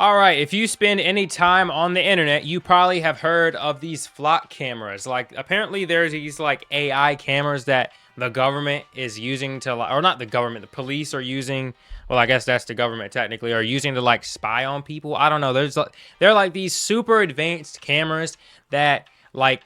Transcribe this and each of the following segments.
All right, if you spend any time on the internet, you probably have heard of these flock cameras. Like, apparently there's these like AI cameras that the government is using to, or not the government, the police are using. Well, I guess that's the government technically, are using to like spy on people. I don't know. They're like these super advanced cameras that like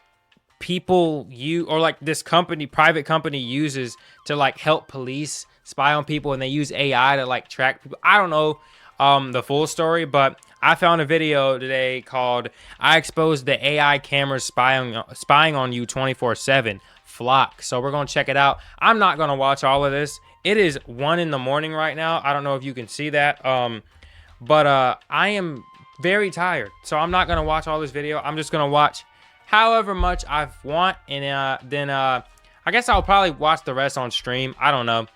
people you or like this company, private company uses to like help police spy on people, and they use AI to like track people. I don't know the full story, but I found a video today called "I Exposed the AI Cameras Spying on You 24/7 Flock." So we're gonna check it out. I'm not gonna watch all of this. It is 1 in the morning right now. I don't know if you can see that, but I am very tired, so I'm not gonna watch all this video. I'm just gonna watch however much I want, and then I guess I'll probably watch the rest on stream. I don't know.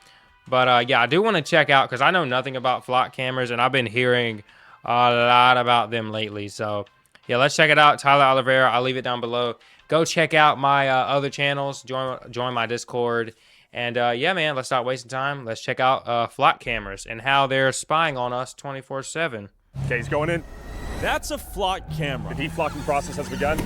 But yeah, I do want to check out, because I know nothing about flock cameras, and I've been hearing a lot about them lately. So yeah, let's check it out. Tyler Oliveira, I'll leave it down below. Go check out my other channels. Join my Discord. And yeah, man, let's not wasting time. Let's check out flock cameras and how they're spying on us 24/7. Okay, he's going in. That's a flock camera. The deflocking process has begun.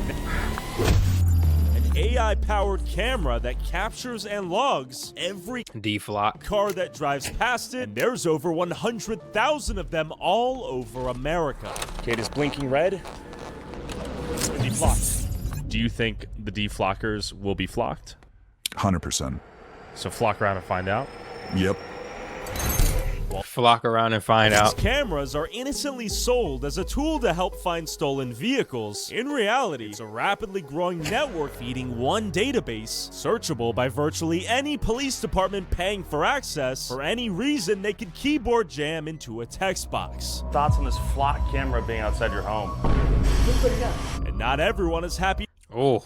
AI-powered camera that captures and logs every deflock car that drives past it, and there's over 100,000 of them all over America. Okay, it is blinking red. Deflocked. Do you think the deflockers will be flocked? 100%. So flock around and find out? Yep. Flock around and find out. These cameras are innocently sold as a tool to help find stolen vehicles. In reality, it's a rapidly growing network feeding one database, searchable by virtually any police department paying for access. For any reason, they could keyboard jam into a text box. Thoughts on this flock camera being outside your home? And not everyone is happy. Oh,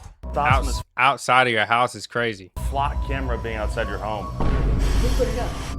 outside of your house is crazy. Flock camera being outside your home.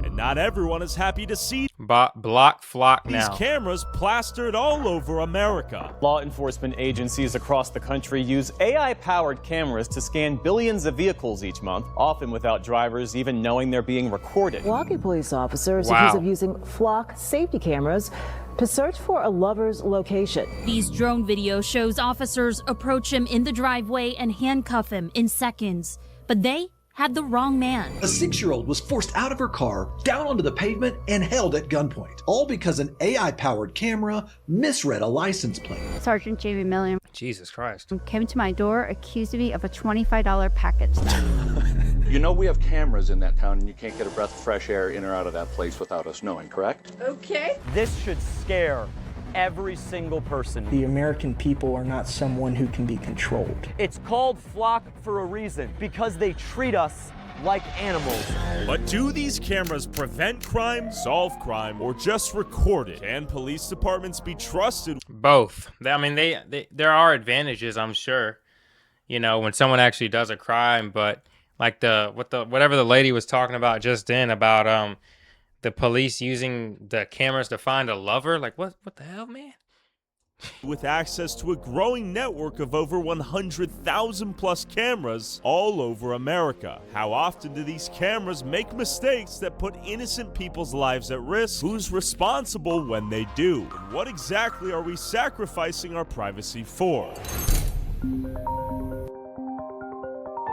And not everyone is happy to see block flock these now. cameras plastered all over America. Law enforcement agencies across the country use AI-powered cameras to scan billions of vehicles each month, often without drivers even knowing they're being recorded. Milwaukee police officers accused of using flock safety cameras to search for a lover's location. These drone video shows officers approach him in the driveway and handcuff him in seconds. But they had the wrong man. A 6-year-old was forced out of her car, down onto the pavement, and held at gunpoint. All because an AI-powered camera misread a license plate. Sergeant Jamie Miller. Jesus Christ. Came to my door, accused me of a $25 package theft. You know we have cameras in that town, and you can't get a breath of fresh air in or out of that place without us knowing, correct? Okay. This should scare every single person. The American people are not someone who can be controlled. It's called flock for a reason, because they treat us like animals. But do these cameras prevent crime, solve crime, or just record it? Can police departments be trusted? Both. I mean, there are advantages, I'm sure, you know, when someone actually does a crime, but like whatever the lady was talking about just then about the police using the cameras to find a lover, like what the hell, man? With access to a growing network of over 100,000 plus cameras all over America. How often do these cameras make mistakes that put innocent people's lives at risk? Who's responsible when they do? And what exactly are we sacrificing our privacy for?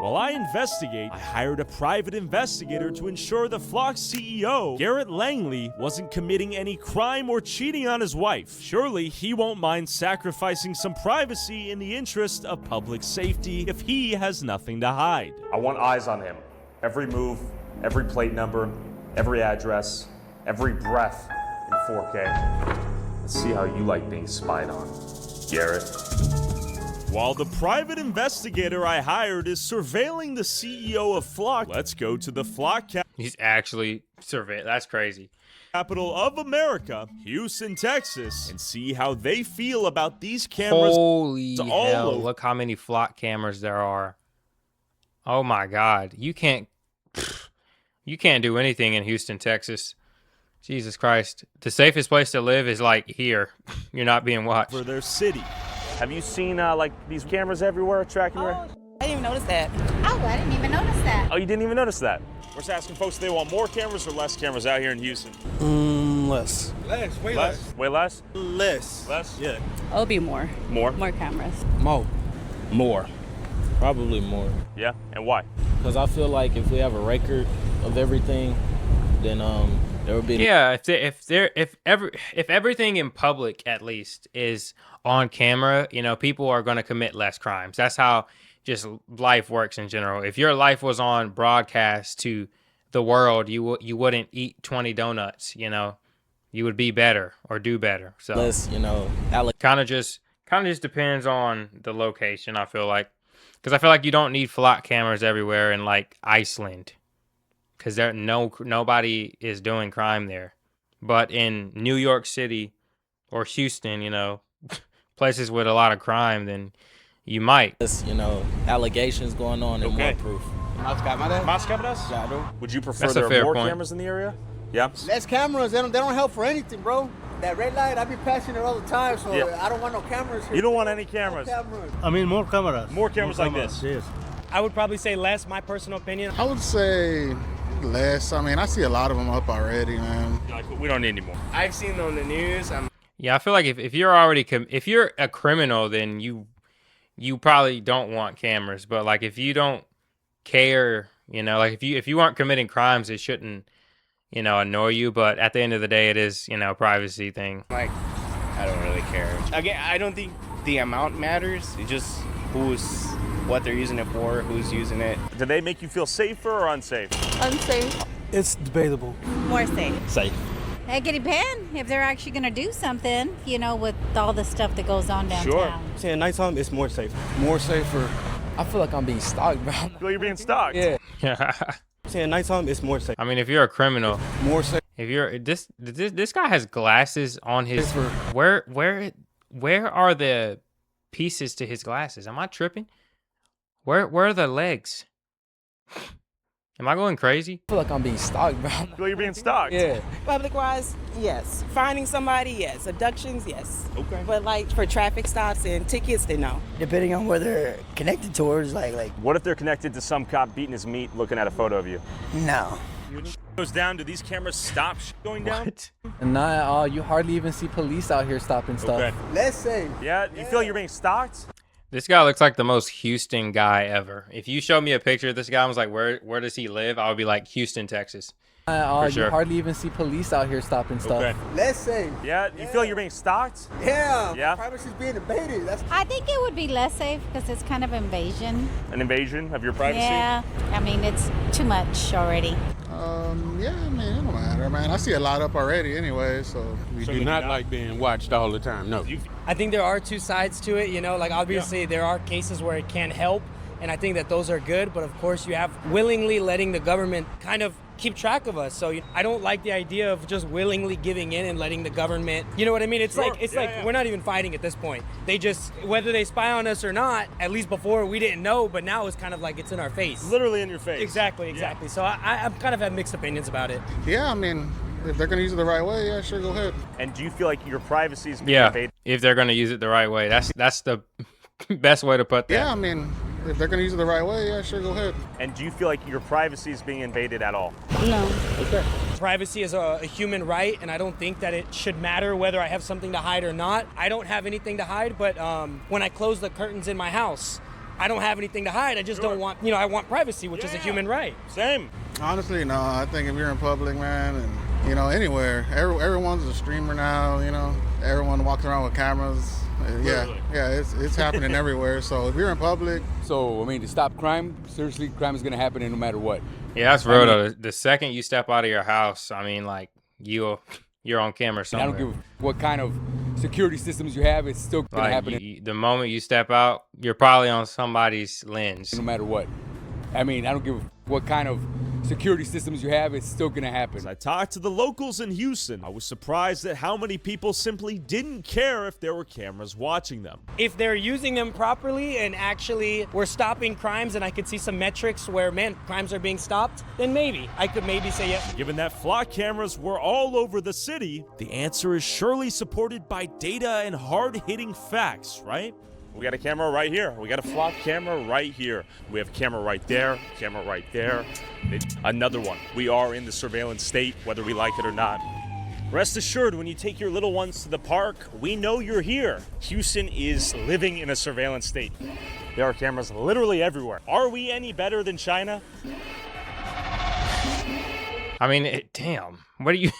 While I investigate, I hired a private investigator to ensure the Flock CEO, Garrett Langley, wasn't committing any crime or cheating on his wife. Surely he won't mind sacrificing some privacy in the interest of public safety if he has nothing to hide. I want eyes on him. Every move, every plate number, every address, every breath in 4K. Let's see how you like being spied on, Garrett. While the private investigator I hired is surveilling the CEO of Flock, let's go to the Flock He's actually surveilling. That's crazy. Capital of America, Houston, Texas, and see how they feel about these cameras. Holy hell, look how many Flock cameras there are. Oh my God. You can't do anything in Houston, Texas. Jesus Christ. The safest place to live is like here. You're not being watched. For their city. Have you seen like these cameras everywhere tracking your... I didn't even notice that. Oh, I didn't even notice that. Oh, you didn't even notice that? We're just asking folks if they want more cameras or less cameras out here in Houston. Less. Less, way Less? Way less? Less. Less? Yeah. It'll be more. More? More cameras. More. Probably more. Yeah, and why? Because I feel like if we have a record of everything, then there would be. Yeah, if everything in public at least is on camera, you know, people are going to commit less crimes. That's how just life works in general. If your life was on broadcast to the world, you wouldn't eat 20 donuts, you know. You would be better or do better. So Less, you know, kind of just depends on the location, I feel like. Cuz I feel like you don't need flock cameras everywhere in like Iceland. Cuz nobody is doing crime there. But in New York City or Houston, you know, places with a lot of crime, then you might. you know, allegations going on and more proof. Más cámaras? Would you prefer That's a there fair are more point. cameras in the area? Yeah. Less cameras, they don't help for anything, bro. That red light, I be passing it all the time, so Yeah. I don't want no cameras here. You don't want any cameras. No cameras. I mean, more cameras. More cameras like this. Yes. I would probably say less, my personal opinion. I would say less. I mean, I see a lot of them up already, man. Like, we don't need any more. I've seen on the news. Yeah, I feel like if you're already if you're a criminal, then you probably don't want cameras. But like if you don't care, you know, like if you aren't committing crimes, it shouldn't, you know, annoy you. But at the end of the day, it is, you know, a privacy thing. Like, I don't really care. Again, I don't think the amount matters. It's just what they're using it for, who's using it. Do they make you feel safer or unsafe? Unsafe. It's debatable. More safe. Safe. It could depend if they're actually going to do something, you know, with all the stuff that goes on downtown. Sure. See, at nighttime, it's more safe. More safer. I feel like I'm being stalked, bro. You feel you're being stalked? Yeah. Yeah. See, at nighttime, it's more safe. I mean, if you're a criminal, More safe. if you're this guy has glasses on his where are the pieces to his glasses? Am I tripping? Where are the legs? Am I going crazy? I feel like I'm being stalked, bro. You feel you're being stalked? Yeah. Public-wise, yes. Finding somebody, yes. Abductions, yes. Okay. But like for traffic stops and tickets, then no. Depending on where they're connected towards, like What if they're connected to some cop beating his meat looking at a photo of you? no. Goes down, do these cameras stop going down? What? And not at all. You hardly even see police out here stopping stuff. Okay. Let's say. Yeah, you feel you're being stalked? This guy looks like the most Houston guy ever. If you showed me a picture of this guy and was like, where does he live? I would be like, Houston, Texas. Not at all. For sure. You hardly even see police out here stopping stuff. Okay. Let's say. Yeah, you feel you're being stalked? Yeah. Yeah. Privacy's being invaded. That's I think it would be less safe because it's kind of invasion. An invasion of your privacy? Yeah. I mean, it's too much already. Yeah, I mean, it don't matter, man. I see a lot up already anyway, so. We do not like being watched all the time. No. I think there are two sides to it, you know, like obviously there are cases where it can help, and I think that those are good, but of course you have willingly letting the government kind of keep track of us. So I don't like the idea of just willingly giving in and letting the government, you know what I mean? It's like we're not even fighting at this point. They just, whether they spy on us or not, at least before we didn't know, but now it's kind of like it's in our face. Literally in your face. Exactly. Yeah. So I kind of have mixed opinions about it. Yeah, I mean, if they're going to use it the right way, yeah, sure, go ahead. And do you feel like your privacy is being Yeah, invaded? if they're gonna use it the right way, that's the best way to put that. Yeah, I mean, if they're going to use it the right way, yeah, sure, go ahead. And do you feel like your privacy is being invaded at all? No. Okay. Privacy is a human right, and I don't think that it should matter whether I have something to hide or not. I don't have anything to hide, but when I close the curtains in my house, I don't have anything to hide. I just don't want, you know, I want privacy, which is a human right. Same. Honestly, no. I think if you're in public, man, and, you know, anywhere, everyone's a streamer now, you know. Everyone walks around with cameras. Yeah, it's happening everywhere. So if you're in public. So, I mean, to stop crime, seriously, crime is going to happen no matter what. Yeah, that's real though. The second you step out of your house, I mean, like you're on camera somewhere. And I don't give what kind of security systems you have, it's still going to happen. The moment you step out, you're probably on somebody's lens. No matter what. I mean, I don't give what kind of security systems you have, it's still going to happen. As I talked to the locals in Houston, I was surprised at how many people simply didn't care if there were cameras watching them. If they're using them properly and actually we're stopping crimes and I could see some metrics where, man, crimes are being stopped, then maybe. I could maybe say yes. Given that flock cameras were all over the city, the answer is surely supported by data and hard-hitting facts, right? We got a camera right here. We got a flock camera right here. We have a camera right there, camera right there. Another one. We are in the surveillance state, whether we like it or not. Rest assured, when you take your little ones to the park, we know you're here. Houston is living in a surveillance state. There are cameras literally everywhere. Are we any better than China? I mean, damn. What do you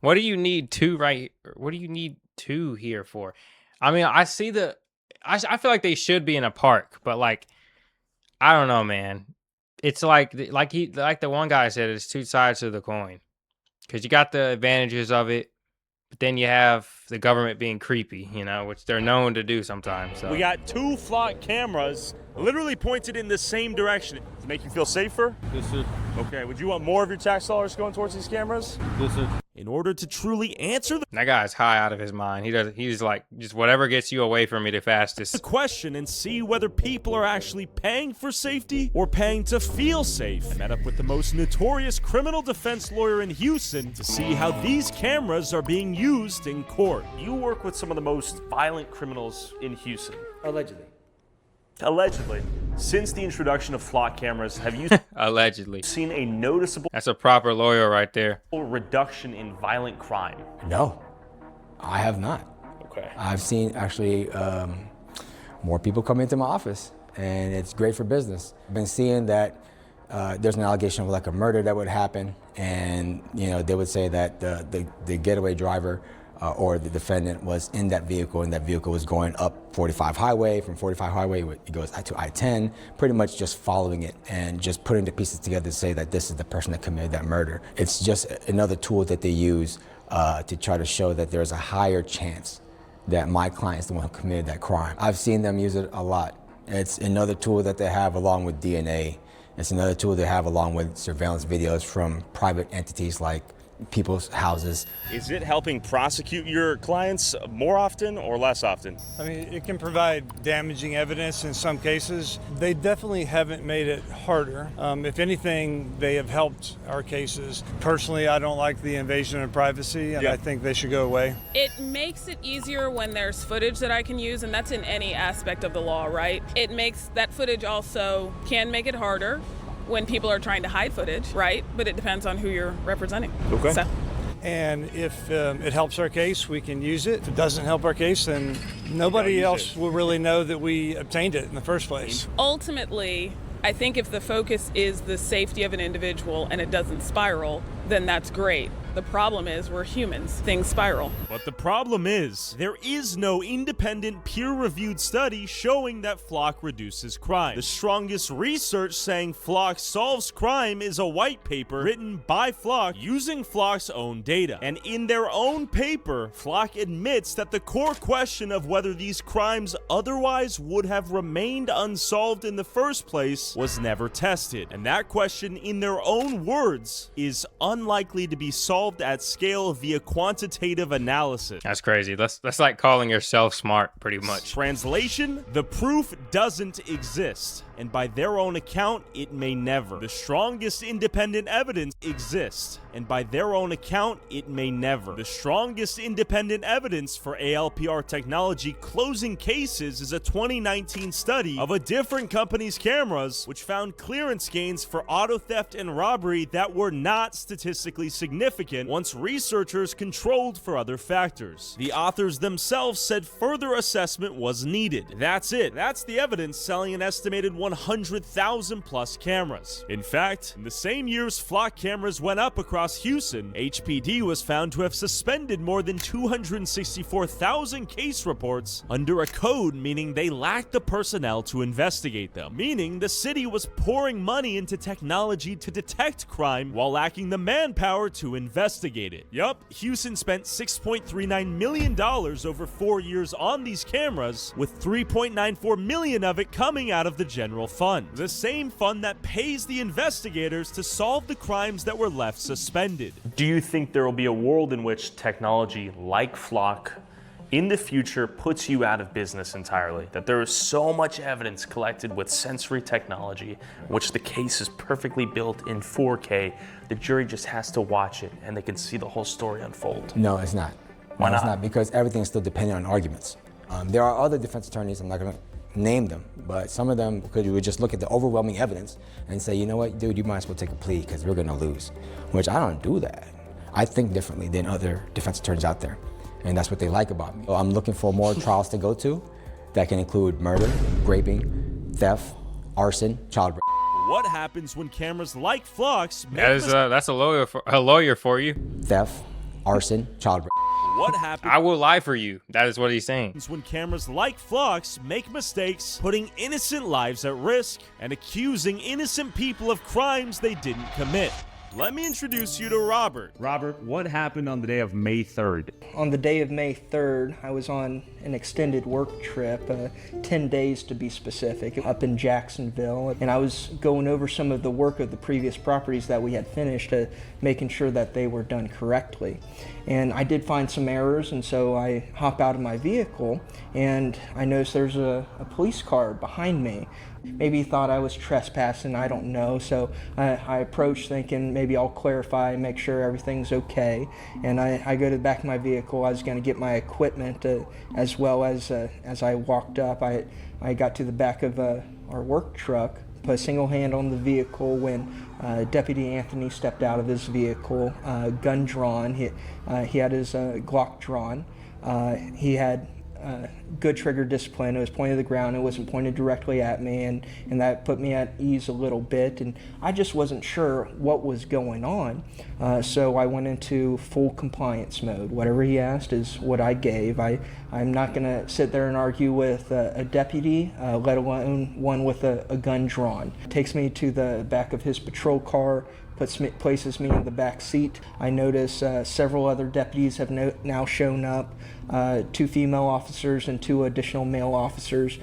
what do you need what do you need two here for? I mean, I see I feel like they should be in a park, but like I don't know, man. It's like the one guy said, it's two sides to the coin. Cuz you got the advantages of it, but then you have the government being creepy, you know, which they're known to do sometimes. So. We got two flock cameras literally pointed in the same direction. Does it make you feel safer? Yes, sir. Okay, would you want more of your tax dollars going towards these cameras? Yes, sir. In order to truly answer that guy's high out of his mind. He's like, just whatever gets you away from me the fastest. the question and see whether people are actually paying for safety or paying to feel safe. I met up with the most notorious criminal defense lawyer in Houston to see how these cameras are being used in court. You work with some of the most violent criminals in Houston. Allegedly. Allegedly. Since the introduction of flock cameras, have you allegedly seen a noticeable That's a proper lawyer right there. reduction in violent crime? No, I have not. Okay. I've seen actually more people come into my office, and it's great for business. I've been seeing that there's an allegation of like a murder that would happen, and they would say that the getaway driver or the defendant was in that vehicle, and that vehicle was going up 45 highway. From 45 highway, it goes to I-10, pretty much just following it and just putting the pieces together to say that this is the person that committed that murder. It's just another tool that they use to try to show that there's a higher chance that my client is the one who committed that crime. I've seen them use it a lot. It's another tool that they have along with DNA. It's another tool they have along with surveillance videos from private entities like people's houses. Is it helping prosecute your clients more often or less often? I mean, it can provide damaging evidence in some cases. They definitely haven't made it harder. If anything, they have helped our cases. Personally, I don't like the invasion of privacy, and I think they should go away. It makes it easier when there's footage that I can use, and that's in any aspect of the law, right? It makes that footage also can make it harder when people are trying to hide footage, right? But it depends on who you're representing. Okay. So. And if it helps our case, we can use it. If it doesn't help our case, then nobody else will really know that we obtained it in the first place. Ultimately, I think if the focus is the safety of an individual and it doesn't spiral, then that's great. The problem is we're humans. Things spiral. But the problem is, there is no independent peer-reviewed study showing that flock reduces crime. The strongest research saying flock solves crime is a white paper written by Flock using Flock's own data. And in their own paper, Flock admits that the core question of whether these crimes otherwise would have remained unsolved in the first place was never tested. And that question, in their own words, is unlikely to be solved at scale via quantitative analysis. That's crazy. That's like calling yourself smart, pretty much. Translation: the proof doesn't exist, and by their own account, it may never. The strongest independent evidence exists, and by their own account, it may never. The strongest independent evidence for ALPR technology closing cases is a 2019 study of a different company's cameras, which found clearance gains for auto theft and robbery that were not statistically significant once researchers controlled for other factors. The authors themselves said further assessment was needed. That's it. That's the evidence selling an estimated 100,000 plus cameras. In fact, in the same years flock cameras went up across Houston, HPD was found to have suspended more than 264,000 case reports under a code meaning they lacked the personnel to investigate them, meaning the city was pouring money into technology to detect crime while lacking the manpower to investigate it. Yup, Houston spent $6.39 million over 4 years on these cameras, with $3.94 million of it coming out of the general fund. The same fund that pays the investigators to solve the crimes that were left suspended. Do you think there will be a world in which technology like Flock in the future puts you out of business entirely? That there is so much evidence collected with sensory technology, which the case is perfectly built in 4K, the jury just has to watch it and they can see the whole story unfold? No, it's not. Why not? It's not, because everything's still dependent on arguments. There are other defense attorneys, I'm not going to name them, but some of them would just look at the overwhelming evidence and say, you know what, dude, you might as well take a plea because we're going to lose, which I don't do that. I think differently than other defense attorneys out there, and that's what they like about me. So I'm looking for more trials to go to that can include murder, raping, theft, arson, child rape. What happens when cameras like Flock's make That's a lawyer for you. Theft, arson, child rape. What happens? I will lie for you. That is what he's saying. When cameras like Flock's make mistakes, putting innocent lives at risk and accusing innocent people of crimes they didn't commit. Let me introduce you to Robert. Robert, what happened on the day of May 3rd? On the day of May 3rd, I was on an extended work trip, 10 days to be specific, up in Jacksonville. And I was going over some of the work of the previous properties that we had finished, making sure that they were done correctly. And I did find some errors, and so I hop out of my vehicle, and I noticed there's a police car behind me. Maybe he thought I was trespassing, I don't know. So I approached thinking maybe I'll clarify, make sure everything's okay. And I go to the back of my vehicle. I was going to get my equipment as well as I walked up. I got to the back of our work truck, put a single hand on the vehicle when Deputy Anthony stepped out of his vehicle, gun drawn. He had his Glock drawn. He had good trigger discipline. It was pointed to the ground. It wasn't pointed directly at me, and that put me at ease a little bit. And I just wasn't sure what was going on. So I went into full compliance mode. Whatever he asked is what I gave. I'm not going to sit there and argue with a deputy, let alone one with a gun drawn. Takes me to the back of his patrol car, places me in the back seat. I notice several other deputies have now shown up. 2 female officers and 2 additional male officers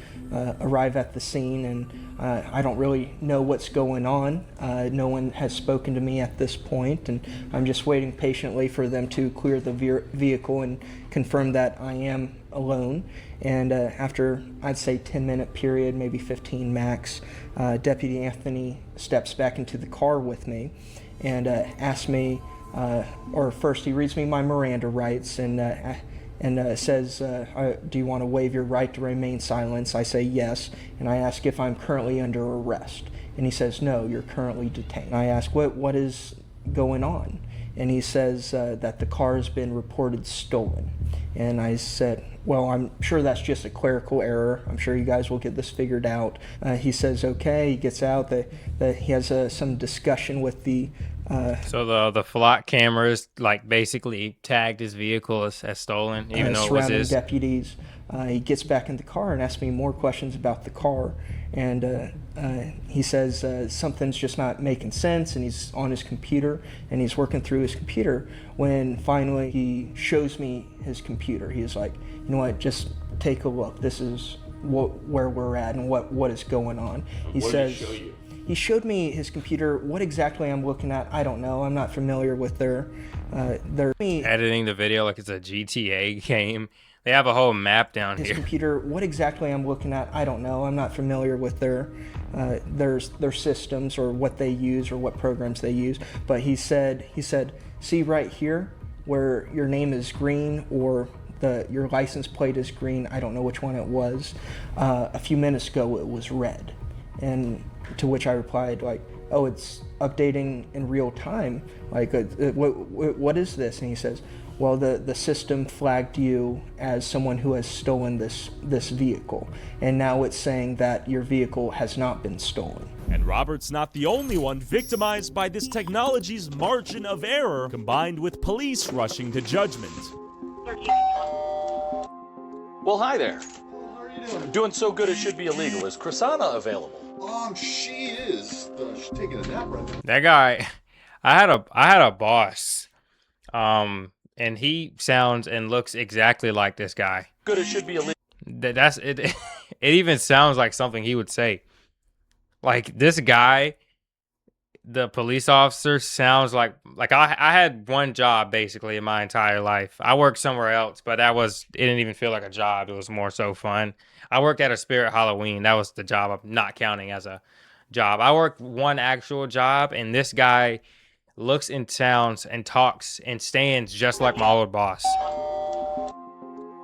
arrive at the scene, and I don't really know what's going on. No one has spoken to me at this point, and I'm just waiting patiently for them to clear the vehicle and confirm that I am alone. And after, I'd say 10-minute period, maybe 15 max, Deputy Anthony steps back into the car with me and asks me, or first he reads me my Miranda rights and says, do you want to waive your right to remain silent? I say yes, and I ask if I'm currently under arrest. And he says, no, you're currently detained. I ask, what is going on? And he says that the car has been reported stolen. And I said, well, I'm sure that's just a clerical error. I'm sure you guys will get this figured out. He says, okay. He gets out. That he has some discussion with the... So the flock cameras like basically tagged his vehicle as stolen, even though it was his. Deputies. He gets back in the car and asks me more questions about the car. And he says something's just not making sense, and he's on his computer, and he's working through his computer, when finally he shows me his computer. He's like, you know what, just take a look. This is where we're at and what is going on. He says, did he show you? He showed me his computer. What exactly I'm looking at, I don't know. I'm not familiar with their editing the video like it's a GTA game. They have a whole map down his here. Computer. What exactly I'm looking at, I don't know. I'm not familiar with their systems or what they use or what programs they use. But he said, see right here where your name is green or your license plate is green. I don't know which one it was. A few minutes ago it was red, and to which I replied like, oh, it's updating in real time. Like, what is this? And he says, well, the system flagged you as someone who has stolen this vehicle, and now it's saying that your vehicle has not been stolen. And Robert's not the only one victimized by this technology's margin of error, combined with police rushing to judgment. Well, hi there. How are you doing? Doing so good it should be illegal. Is Chrisana available? She is. She's taking a nap right now. That guy, I had a boss, and he sounds and looks exactly like this guy. Good, it should be illegal. That's it. It even sounds like something he would say. Like this guy, the police officer sounds like I had one job basically in my entire life. I worked somewhere else, but it didn't even feel like a job. It was more so fun. I worked at a Spirit Halloween. That was the job I'm not counting as a job. I worked one actual job, and this guy looks and sounds and talks and stands just like my old boss.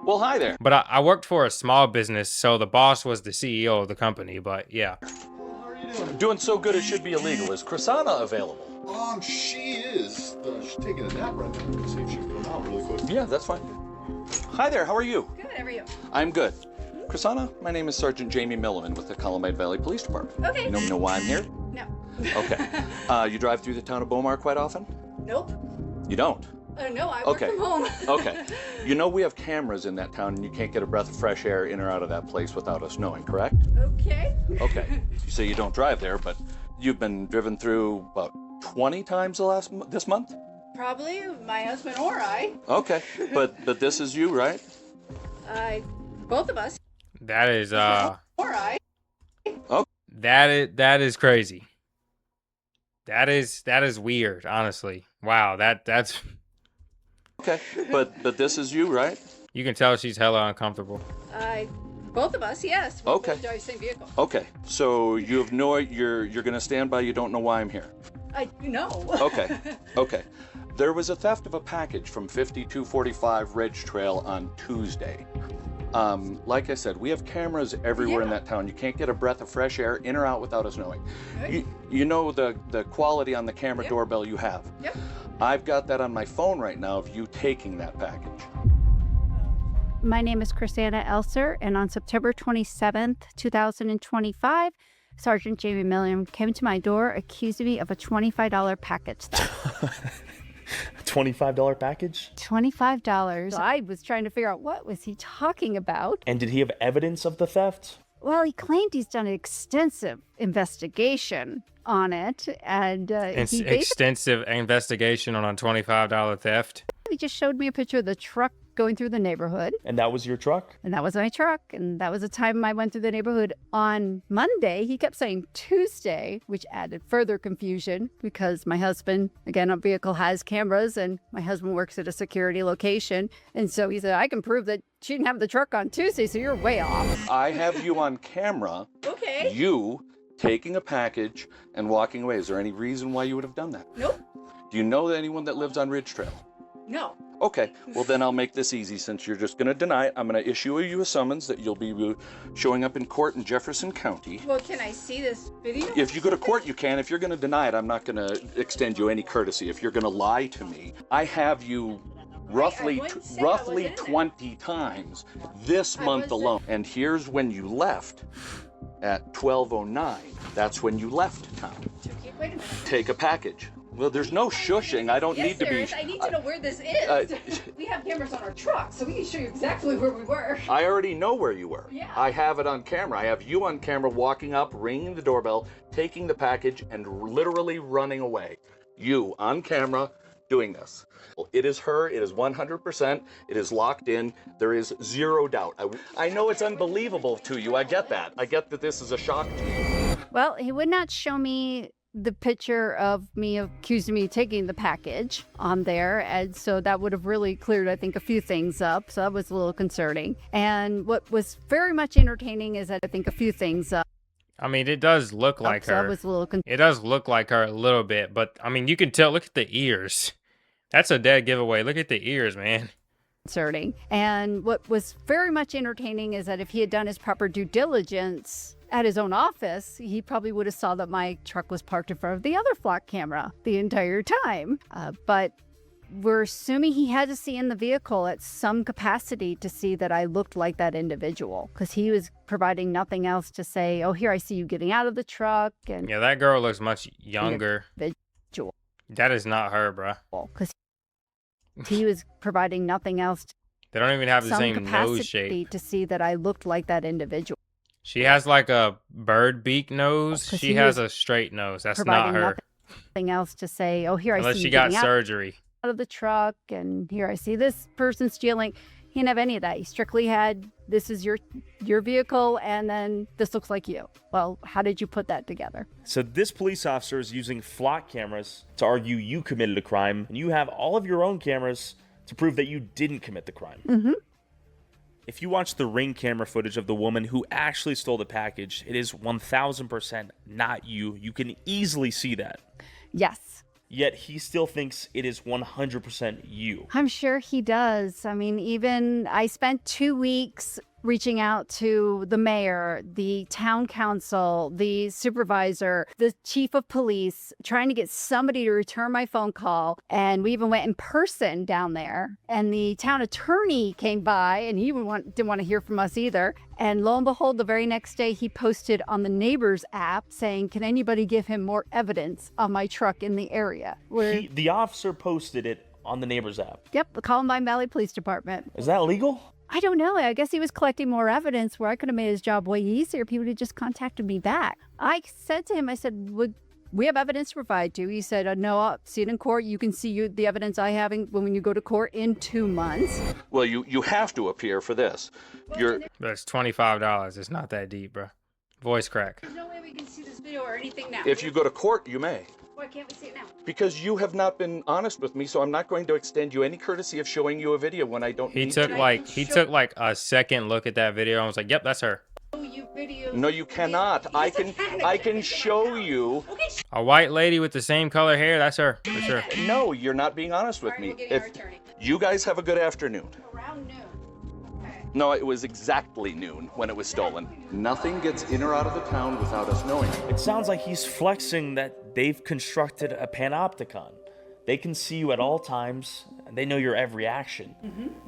Well, hi there. But I worked for a small business, so the boss was the CEO of the company, but yeah. How are you you doing? Doing so good it should be illegal. Is Chrisana available? She is. She's taking a nap right now. See if she can come out really quick. Yeah, that's fine. Hi there, how are you? Good, how are you? I'm good. Chrisana, my name is Sergeant Jamie Milliman with the Calumet Valley Police Department. Okay. You don't know why I'm here? No. Okay. You drive through the town of Bomar quite often? Nope. You don't? No, I work from home. Okay. You know we have cameras in that town and you can't get a breath of fresh air in or out of that place without us knowing, correct? Okay. Okay. You say you don't drive there, but you've been driven through about 20 times this month? Probably my husband or I. Okay. But this is you, right? Both of us. That is Or I. Oh. That is crazy. That is weird, honestly. Wow, that's Okay. But this is you, right? You can tell she's hella uncomfortable. Both of us, yes. We Okay. both drive the same vehicle. Okay. So you have you're gonna stand by, you don't know why I'm here. I know. Okay. Okay. There was a theft of a package from 5245 Ridge Trail on Tuesday. Like I said, we have cameras everywhere in that town. You can't get a breath of fresh air in or out without us knowing. You know the quality on the camera doorbell you have. Yep. I've got that on my phone right now of you taking that package. My name is Chrisana Elser, and on September 27th, 2025, Sergeant Jamie Milliam came to my door accusing me of a $25 package theft. $25 package? $25. I was trying to figure out what was he talking about. And did he have evidence of the theft? Well, he claimed he's done an extensive investigation on it, and extensive investigation on a $25 theft. He just showed me a picture of the truck going through the neighborhood. And that was your truck? And that was my truck. And that was the time I went through the neighborhood on Monday. He kept saying Tuesday, which added further confusion because my husband, again, our vehicle has cameras and my husband works at a security location. And so he said, I can prove that she didn't have the truck on Tuesday, so you're way off. I have you on camera. Okay. You taking a package and walking away. Is there any reason why you would have done that? Nope. Do you know anyone that lives on Ridge Trail? No. Okay, well then I'll make this easy since you're just gonna deny it. I'm gonna issue you a summons that you'll be showing up in court in Jefferson County. Well, can I see this video? If you go to court, you can. If you're gonna deny it, I'm not gonna extend you any courtesy. If you're gonna lie to me, I have you roughly 20 times this month alone. And here's when you left at 12:09. That's when you left town. Wait a minute. Take a package. Well, there's no shushing. I don't need to be. I need to know where this is. We have cameras on our truck, so we can show you exactly where we were. I already know where you were. Yeah. I have it on camera. I have you on camera walking up, ringing the doorbell, taking the package, and literally running away. You on camera doing this. It is her. It is 100%. It is locked in. There is zero doubt. I know it's unbelievable to you. I get that. I get that this is a shock to you. Well, he would not show me the picture of me accusing me of taking the package on there. And so that would have really cleared, I think, a few things up. So that was a little concerning. And what was very much entertaining is that I think a few things up. I mean, it does look like so her. that was a little It does look like her a little bit, but I mean, you can tell. Look at the ears. That's a dead giveaway. Look at the ears, man. Concerning. And what was very much entertaining is that if he had done his proper due diligence at his own office, he probably would have saw that my truck was parked in front of the other flock camera the entire time. But we're assuming he had to see in the vehicle at some capacity to see that I looked like that individual, because he was providing nothing else to say, oh, here, I see you getting out of the truck. And yeah, that girl looks much younger. Individual. That is not her, bruh. Because he was providing nothing else. They don't even have the same nose capacity shape. To see that I looked like that individual. She has like a bird beak nose. She has a straight nose. That's not her. Nothing else to say, oh, here, I see you Unless she got getting surgery. Out of the truck, and here I see this person stealing. He didn't have any of that. He strictly had, this is your vehicle, and then this looks like you. Well, how did you put that together? So this police officer is using flock cameras to argue you committed a crime, and you have all of your own cameras to prove that you didn't commit the crime. Mm-hmm. If you watch the Ring camera footage of the woman who actually stole the package, it is 1000% not you. You can easily see that. Yes. Yet he still thinks it is 100% you. I'm sure he does. I mean, even I spent 2 weeks reaching out to the mayor, the town council, the supervisor, the chief of police, trying to get somebody to return my phone call. And we even went in person down there. And the town attorney came by, and he didn't want to hear from us either. And lo and behold, the very next day, he posted on the Neighbors app saying, can anybody give him more evidence of my truck in the area? The officer posted it on the Neighbors app. Yep, the Columbine Valley Police Department. Is that legal? I don't know. I guess he was collecting more evidence where I could have made his job way easier. People would have just contacted me back. I said to him, I said, would we have evidence to provide to you? He said, no, I'll see it in court. You can see the evidence I have when you go to court in 2 months. Well, you have to appear for this. That's $25. It's not that deep, bro. Voice crack. There's no way we can see this video or anything now. If you go to court, you may. Why can't we see it now? Because you have not been honest with me, so I'm not going to extend you any courtesy of showing you a video when I don't He need took to. like a second look at that video and was like, yep, that's her. No, you cannot. I can show you. A white lady with the same color hair, that's her, for sure. No, you're not being honest with me. If you guys have a good afternoon. Around noon. No, it was exactly noon when it was stolen. Nothing gets in or out of the town without us knowing. It sounds like he's flexing that they've constructed a panopticon. They can see you at all times, and they know your every action.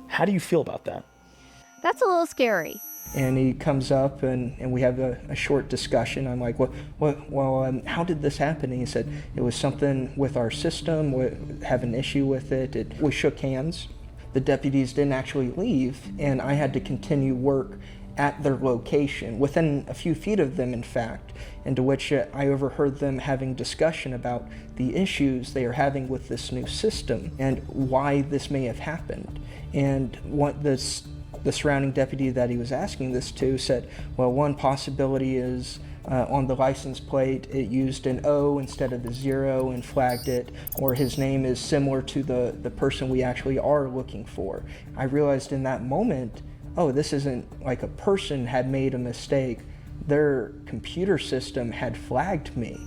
How do you feel about that? That's a little scary. And he comes up and we have a short discussion. I'm like, how did this happen? And he said, it was something with our system, we have an issue with it. We shook hands. The deputies didn't actually leave, and I had to continue work at their location, within a few feet of them, in fact, into which I overheard them having discussion about the issues they are having with this new system and why this may have happened. And what the surrounding deputy that he was asking this to said, well, one possibility is on the license plate it used an O instead of a 0 and flagged it, or his name is similar to the person we actually are looking for. I realized in that moment, oh, this isn't like a person had made a mistake. Their computer system had flagged me.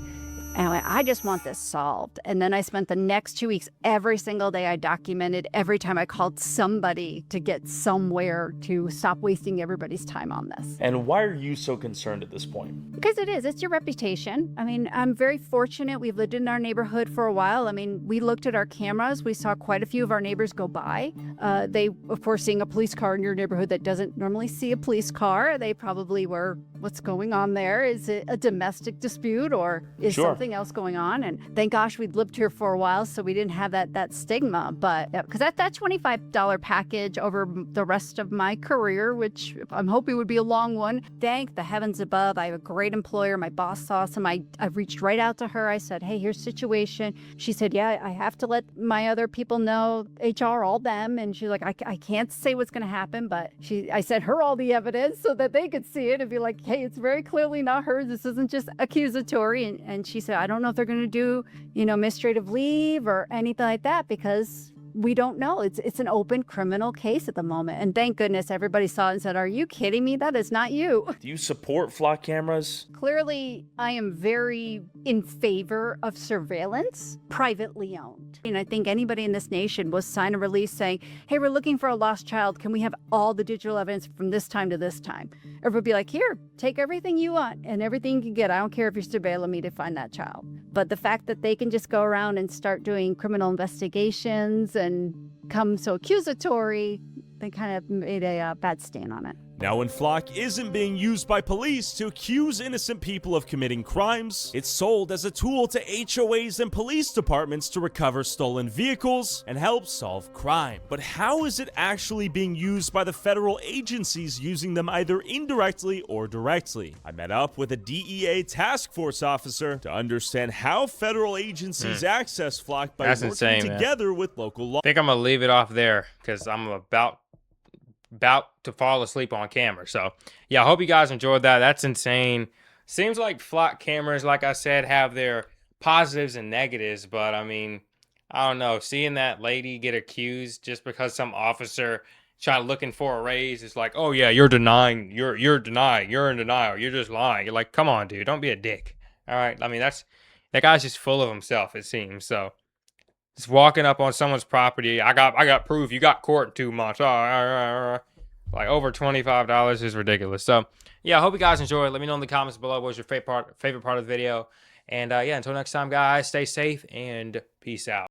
And I just want this solved. And then I spent the next 2 weeks, every single day I documented every time I called somebody to get somewhere to stop wasting everybody's time on this. And why are you so concerned at this point? Because it's your reputation. I mean, I'm very fortunate. We've lived in our neighborhood for a while. I mean, we looked at our cameras. We saw quite a few of our neighbors go by. They, of course, seeing a police car in your neighborhood that doesn't normally see a police car, they probably were, what's going on there? Is it a domestic dispute, or is something else going on? And thank gosh we'd lived here for a while, so we didn't have that stigma. But because that $25 package over the rest of my career, which I'm hoping would be a long one, thank the heavens above, I have a great employer. My boss saw some. I reached right out to her. I said, hey, here's the situation. She said, yeah, I have to let my other people know, HR, all them. And she's like, I can't say what's going to happen, but I sent her all the evidence so that they could see it and be like, hey, it's very clearly not her. This isn't just accusatory. And she said, I don't know if they're going to do, administrative leave or anything like that, because we don't know. It's an open criminal case at the moment. And thank goodness everybody saw it and said, are you kidding me? That is not you. Do you support flock cameras? Clearly, I am very in favor of surveillance, privately owned. And I think anybody in this nation will sign a release saying, hey, we're looking for a lost child. Can we have all the digital evidence from this time to this time? Everybody be like, here, take everything you want and everything you can get. I don't care if you're surveilling me to find that child. But the fact that they can just go around and start doing criminal investigations and come so accusatory, they kind of made a bad stand on it. Now, when Flock isn't being used by police to accuse innocent people of committing crimes, it's sold as a tool to HOAs and police departments to recover stolen vehicles and help solve crime. But how is it actually being used by the federal agencies using them either indirectly or directly? I met up with a DEA task force officer to understand how federal agencies access Flock by working together with local law. I think I'm gonna leave it off there because I'm about to fall asleep on camera. So yeah, I hope you guys enjoyed that. That's insane. Seems like flock cameras, like I said, have their positives and negatives, but I mean, I don't know, seeing that lady get accused just because some officer tried looking for a raise is like, oh yeah, you're denying, you're in denial, you're just lying. You're like, come on, dude, don't be a dick. All right, I mean, that guy's just full of himself, it seems. So just walking up on someone's property, I got proof, you got court in 2 months. Oh, Like over $25 is ridiculous. So yeah, I hope you guys enjoyed. Let me know in the comments below what was your favorite part of the video. And yeah, until next time, guys, stay safe and peace out.